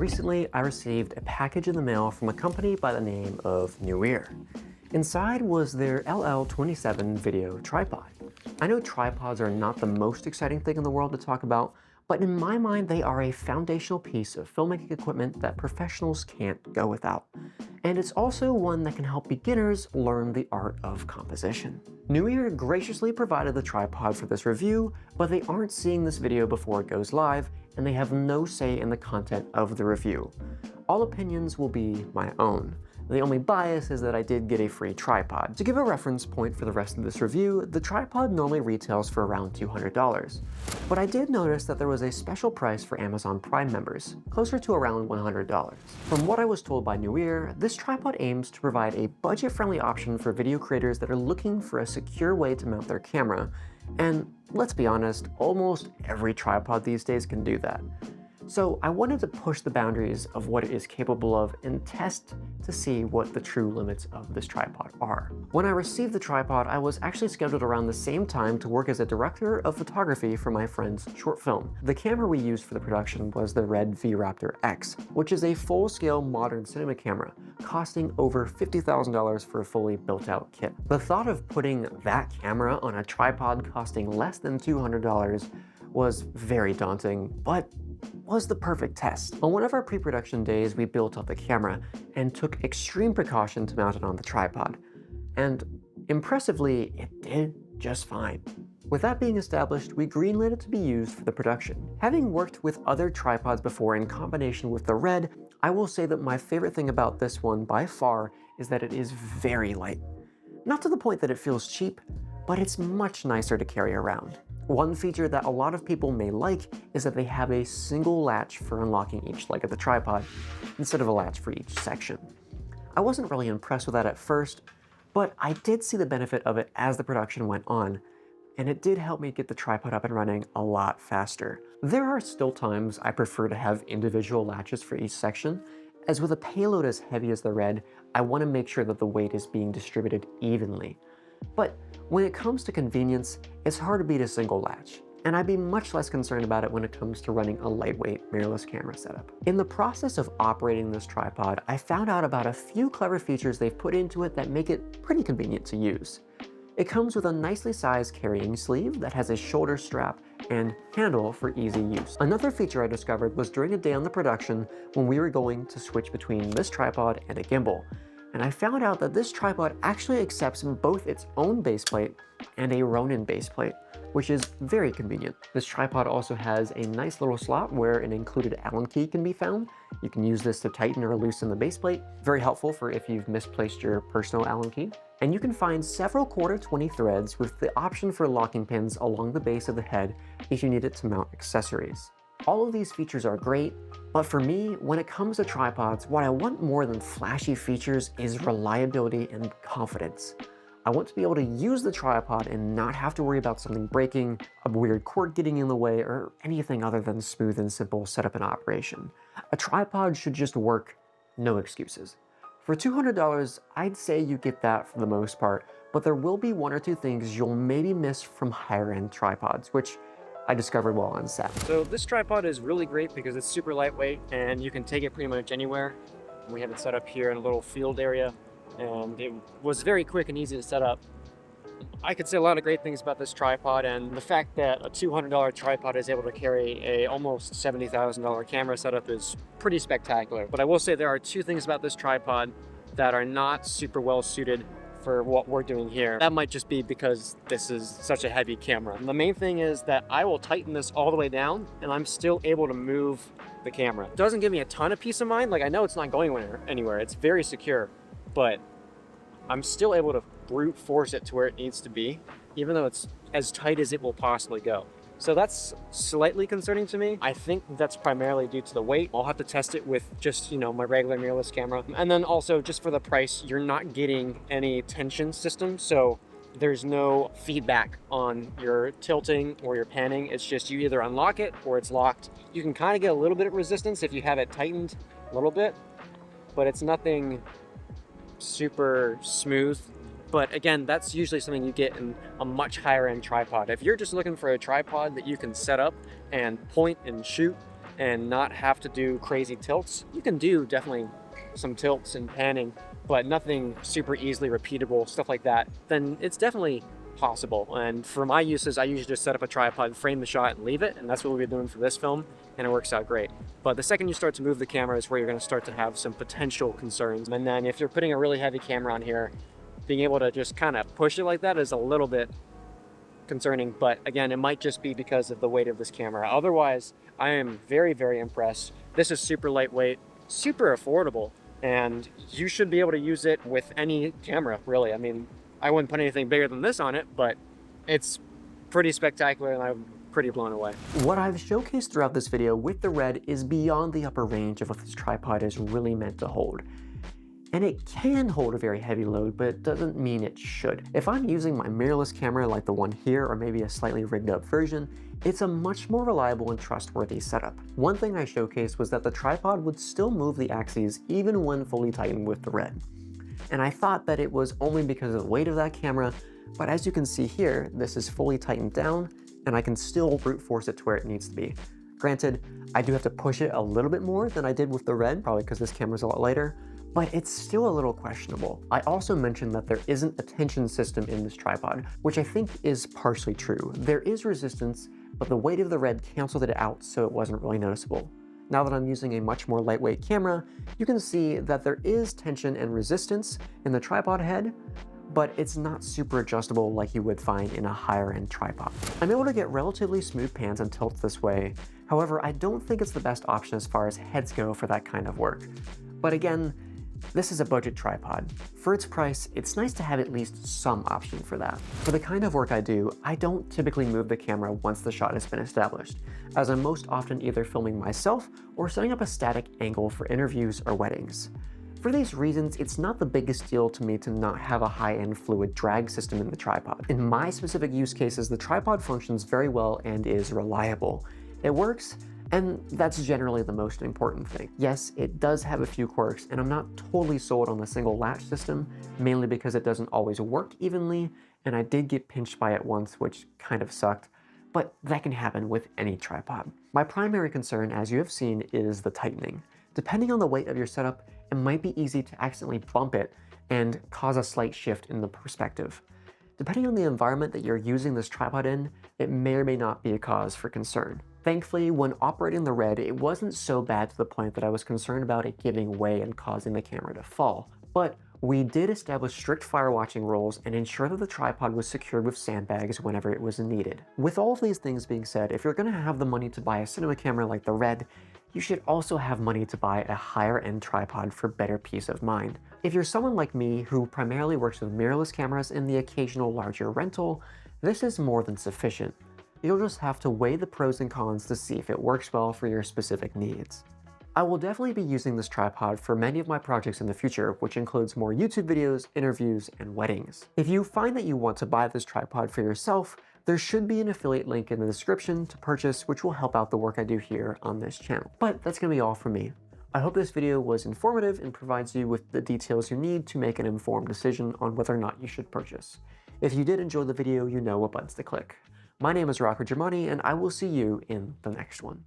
Recently, I received a package in the mail from a company by the name of Neewer. Inside was their LL-27 video tripod. I know tripods are not the most exciting thing in the world to talk about, but in my mind they are a foundational piece of filmmaking equipment that professionals can't go without. And it's also one that can help beginners learn the art of composition. Neewer graciously provided the tripod for this review, but they aren't seeing this video before it goes live, and they have no say in the content of the review. All opinions will be my own. The only bias is that I did get a free tripod. To give a reference point for the rest of this review, the tripod normally retails for around $200. But I did notice that there was a special price for Amazon Prime members, closer to around $100. From what I was told by Neewer, this tripod aims to provide a budget-friendly option for video creators that are looking for a secure way to mount their camera. And let's be honest, almost every tripod these days can do that. So I wanted to push the boundaries of what it is capable of and test to see what the true limits of this tripod are. When I received the tripod, I was actually scheduled around the same time to work as a director of photography for my friend's short film. The camera we used for the production was the RED V-Raptor X, which is a full-scale modern cinema camera, costing over $50,000 for a fully built-out kit. The thought of putting that camera on a tripod costing less than $200 was very daunting, but was the perfect test. On one of our pre-production days, we built up the camera and took extreme precaution to mount it on the tripod. And impressively, it did just fine. With that being established, we greenlit it to be used for the production. Having worked with other tripods before in combination with the RED, I will say that my favorite thing about this one by far is that it is very light. Not to the point that it feels cheap, but it's much nicer to carry around. One feature that a lot of people may like is that they have a single latch for unlocking each leg of the tripod, instead of a latch for each section. I wasn't really impressed with that at first, but I did see the benefit of it as the production went on, and it did help me get the tripod up and running a lot faster. There are still times I prefer to have individual latches for each section, as with a payload as heavy as the RED, I want to make sure that the weight is being distributed evenly. But when it comes to convenience, it's hard to beat a single latch, and I'd be much less concerned about it when it comes to running a lightweight mirrorless camera setup. In the process of operating this tripod, I found out about a few clever features they've put into it that make it pretty convenient to use. It comes with a nicely sized carrying sleeve that has a shoulder strap and handle for easy use. Another feature I discovered was during a day on the production when we were going to switch between this tripod and a gimbal. And I found out that this tripod actually accepts both its own baseplate and a Ronin baseplate, which is very convenient. This tripod also has a nice little slot where an included Allen key can be found. You can use this to tighten or loosen the baseplate. Very helpful for if you've misplaced your personal Allen key. And you can find several 1/4-20 threads with the option for locking pins along the base of the head if you need it to mount accessories. All of these features are great, but for me, when it comes to tripods, what I want more than flashy features is reliability and confidence. I want to be able to use the tripod and not have to worry about something breaking, a weird cord getting in the way, or anything other than smooth and simple setup and operation. A tripod should just work, no excuses. For $200, I'd say you get that for the most part, but there will be one or two things you'll maybe miss from higher-end tripods, which I discovered while on set. So this tripod is really great because it's super lightweight and you can take it pretty much anywhere. We have it set up here in a little field area and it was very quick and easy to set up. I could say a lot of great things about this tripod, and the fact that a $200 tripod is able to carry a almost $70,000 camera setup is pretty spectacular. But I will say there are two things about this tripod that are not super well suited for what we're doing here. That might just be because this is such a heavy camera. And the main thing is that I will tighten this all the way down and I'm still able to move the camera. It doesn't give me a ton of peace of mind. Like, I know it's not going anywhere. It's very secure, but I'm still able to brute force it to where it needs to be, even though it's as tight as it will possibly go. So that's slightly concerning to me. I think that's primarily due to the weight. I'll have to test it with just, my regular mirrorless camera. And then also just for the price, you're not getting any tension system. So there's no feedback on your tilting or your panning. It's just you either unlock it or it's locked. You can kind of get a little bit of resistance if you have it tightened a little bit, but it's nothing super smooth. But again, that's usually something you get in a much higher end tripod. If you're just looking for a tripod that you can set up and point and shoot and not have to do crazy tilts. You can do definitely some tilts and panning, but nothing super easily repeatable, stuff like that, then it's definitely possible. And for my uses, I usually just set up a tripod, frame the shot, and leave it, and that's what we've been doing for this film, and it works out great. But the second you start to move the camera is where you're going to start to have some potential concerns. And then if you're putting a really heavy camera on here, being able to just kind of push it like that is a little bit concerning, but again, it might just be because of the weight of this camera. Otherwise, I am very, very impressed. This is super lightweight, super affordable, and you should be able to use it with any camera, really. I mean, I wouldn't put anything bigger than this on it, but it's pretty spectacular, and I'm pretty blown away. What I've showcased throughout this video with the RED is beyond the upper range of what this tripod is really meant to hold. And it can hold a very heavy load, but it doesn't mean it should. If I'm using my mirrorless camera like the one here, or maybe a slightly rigged up version, it's a much more reliable and trustworthy setup. One thing I showcased was that the tripod would still move the axes even when fully tightened with the RED. And I thought that it was only because of the weight of that camera, but as you can see here, this is fully tightened down, and I can still brute force it to where it needs to be. Granted, I do have to push it a little bit more than I did with the RED, probably because this camera's a lot lighter, but it's still a little questionable. I also mentioned that there isn't a tension system in this tripod, which I think is partially true. There is resistance, but the weight of the RED canceled it out, so it wasn't really noticeable. Now that I'm using a much more lightweight camera, you can see that there is tension and resistance in the tripod head, but it's not super adjustable like you would find in a higher end tripod. I'm able to get relatively smooth pans and tilts this way. However, I don't think it's the best option as far as heads go for that kind of work. But again, this is a budget tripod. For its price, it's nice to have at least some option for that. For the kind of work I do, I don't typically move the camera once the shot has been established, as I'm most often either filming myself or setting up a static angle for interviews or weddings. For these reasons, it's not the biggest deal to me to not have a high-end fluid drag system in the tripod. In my specific use cases, the tripod functions very well and is reliable. It works, and that's generally the most important thing. Yes, it does have a few quirks, and I'm not totally sold on the single latch system, mainly because it doesn't always work evenly, and I did get pinched by it once, which kind of sucked, but that can happen with any tripod. My primary concern, as you have seen, is the tightening. Depending on the weight of your setup, it might be easy to accidentally bump it and cause a slight shift in the perspective. Depending on the environment that you're using this tripod in, it may or may not be a cause for concern. Thankfully, when operating the RED, it wasn't so bad to the point that I was concerned about it giving way and causing the camera to fall. But we did establish strict fire watching rules and ensure that the tripod was secured with sandbags whenever it was needed. With all of these things being said, if you're going to have the money to buy a cinema camera like the RED, you should also have money to buy a higher end tripod for better peace of mind. If you're someone like me who primarily works with mirrorless cameras and the occasional larger rental, this is more than sufficient. You'll just have to weigh the pros and cons to see if it works well for your specific needs. I will definitely be using this tripod for many of my projects in the future, which includes more YouTube videos, interviews, and weddings. If you find that you want to buy this tripod for yourself, there should be an affiliate link in the description to purchase, which will help out the work I do here on this channel. But that's gonna be all from me. I hope this video was informative and provides you with the details you need to make an informed decision on whether or not you should purchase. If you did enjoy the video, you know what buttons to click. My name is Rocco, and I will see you in the next one.